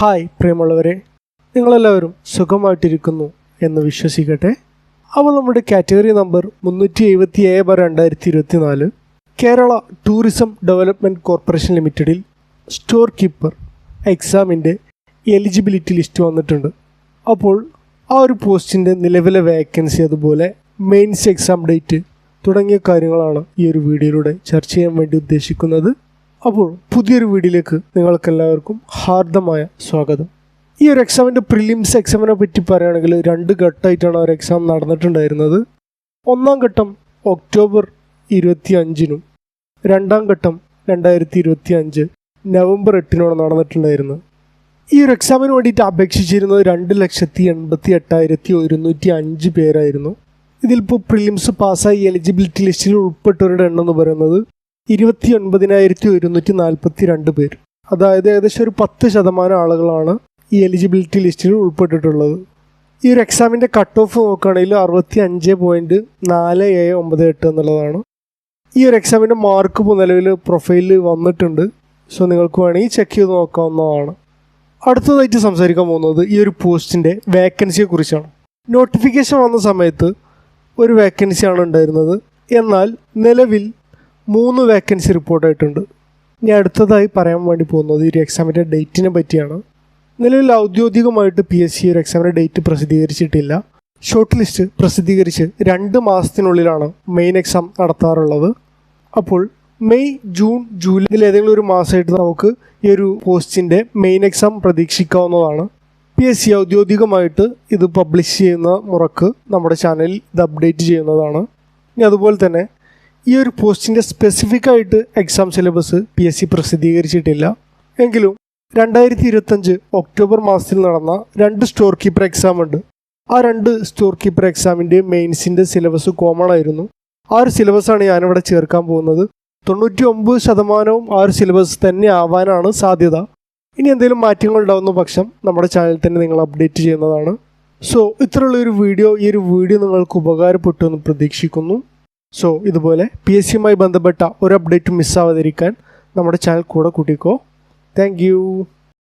Hi പ്രിയമുള്ളവരെ, നിങ്ങളെല്ലാവരും സുഖമായിട്ടിരിക്കുന്നു എന്ന് വിശ്വസിക്കട്ടെ. അപ്പോൾ നമ്മുടെ category number 377/2024 Kerala tourism development corporation ലിമിറ്റഡിൽ സ്റ്റോർ കീപ്പർ എക്സാമിൻ്റെ എലിജിബിലിറ്റി ലിസ്റ്റ് വന്നിട്ടുണ്ട്. അപ്പോൾ ആ ഒരു പോസ്റ്റിൻ്റെ നിലവിലെ വേക്കൻസി, അതുപോലെ മെയിൻസ് എക്സാം ഡേറ്റ് തുടങ്ങിയ കാര്യങ്ങളാണ് ഈ ഒരു വീഡിയോയിലൂടെ ചർച്ച ചെയ്യാൻ വേണ്ടി ഉദ്ദേശിക്കുന്നത്. അപ്പോൾ പുതിയൊരു വീഡിയോയിലേക്ക് നിങ്ങൾക്കെല്ലാവർക്കും ഹാർദമായ സ്വാഗതം. ഈ ഒരു എക്സാമിൻ്റെ പ്രിലിംസ് എക്സാമിനെ പറ്റി പറയുകയാണെങ്കിൽ 2 ഘട്ടമായിട്ടാണ് ആ ഒരു എക്സാം നടന്നിട്ടുണ്ടായിരുന്നത്. ഒന്നാം ഘട്ടം ഒക്ടോബർ 25-നും 2ാം ഘട്ടം 2025 നവംബർ 8-നാണ് നടന്നിട്ടുണ്ടായിരുന്നത്. ഈ ഒരു എക്സാമിന് വേണ്ടിയിട്ട് അപേക്ഷിച്ചിരുന്നത് 2,88,105 പേരായിരുന്നു. ഇതിലിപ്പോൾ പ്രിലിംസ് പാസ്സായി എലിജിബിലിറ്റി ലിസ്റ്റിൽ ഉൾപ്പെട്ടവരുടെ എണ്ണം എന്ന് പറയുന്നത് 29,142 പേര്. അതായത് ഏകദേശം ഒരു 10% ആളുകളാണ് ഈ എലിജിബിലിറ്റി ലിസ്റ്റിൽ ഉൾപ്പെട്ടിട്ടുള്ളത്. ഈ ഒരു എക്സാമിൻ്റെ കട്ട് ഓഫ് നോക്കുകയാണെങ്കിൽ 65.4798 എന്നുള്ളതാണ്. ഈ ഒരു എക്സാമിൻ്റെ മാർക്ക് ഇപ്പോൾ നിലവിൽ പ്രൊഫൈലിൽ വന്നിട്ടുണ്ട്. സോ നിങ്ങൾക്ക് വേണമെങ്കിൽ ചെക്ക് ചെയ്ത് നോക്കാവുന്നതാണ്. അടുത്തതായിട്ട് സംസാരിക്കാൻ പോകുന്നത് ഈ ഒരു പോസ്റ്റിൻ്റെ വേക്കൻസിയെ കുറിച്ചാണ്. നോട്ടിഫിക്കേഷൻ വന്ന സമയത്ത് ഒരു വേക്കൻസിയാണ് ഉണ്ടായിരുന്നത്. എന്നാൽ നിലവിൽ 3 വേക്കൻസി റിപ്പോർട്ടായിട്ടുണ്ട്. ഇനി അടുത്തതായി പറയാൻ വേണ്ടി പോകുന്നത് ഈ ഒരു എക്സാമിൻ്റെ ഡേറ്റിനെ പറ്റിയാണ്. നിലവിൽ ഔദ്യോഗികമായിട്ട് PSC ഒരു എക്സാമിൻ്റെ ഡേറ്റ് പ്രസിദ്ധീകരിച്ചിട്ടില്ല. ഷോർട്ട് ലിസ്റ്റ് പ്രസിദ്ധീകരിച്ച് 2 മാസത്തിനുള്ളിലാണ് മെയിൻ എക്സാം നടത്താറുള്ളത്. അപ്പോൾ മെയ്, ജൂൺ, ജൂലൈ ഏതെങ്കിലും ഒരു മാസമായിട്ട് നമുക്ക് ഈ ഒരു പോസ്റ്റിൻ്റെ മെയിൻ എക്സാം പ്രതീക്ഷിക്കാവുന്നതാണ്. PSC ഔദ്യോഗികമായിട്ട് ഇത് പബ്ലിഷ് ചെയ്യുന്ന മുറക്ക് നമ്മുടെ ചാനലിൽ ഇത് അപ്ഡേറ്റ് ചെയ്യുന്നതാണ്. ഇനി അതുപോലെ തന്നെ ഈ ഒരു പോസ്റ്റിൻ്റെ സ്പെസിഫിക് ആയിട്ട് എക്സാം സിലബസ് PSC പ്രസിദ്ധീകരിച്ചിട്ടില്ല. എങ്കിലും 2025 ഒക്ടോബർ മാസത്തിൽ നടന്ന 2 സ്റ്റോർ കീപ്പർ എക്സാം ഉണ്ട്. ആ 2 സ്റ്റോർ കീപ്പർ എക്സാമിൻ്റെ മെയിൻസിൻ്റെ സിലബസ് കോമൺ ആയിരുന്നു. ആ ഒരു സിലബസാണ് ഞാനിവിടെ ചേർക്കാൻ പോകുന്നത്. 99% ആ ഒരു സിലബസ് തന്നെ ആവാനാണ് സാധ്യത. ഇനി എന്തെങ്കിലും മാറ്റങ്ങൾ ഉണ്ടാകുന്ന പക്ഷം നമ്മുടെ ചാനലിൽ തന്നെ നിങ്ങൾ അപ്ഡേറ്റ് ചെയ്യുന്നതാണ്. സോ ഇത്രയുള്ളൊരു വീഡിയോ, ഈ ഒരു വീഡിയോ നിങ്ങൾക്ക് ഉപകാരപ്പെട്ടു എന്ന് പ്രതീക്ഷിക്കുന്നു. സോ ഇതുപോലെ PSCയുമായി ബന്ധപ്പെട്ട ഒരു അപ്ഡേറ്റ് മിസ്സാവാതിരിക്കാൻ നമ്മുടെ ചാനൽ കൂടെ കൂട്ടിക്കോ. Thank you.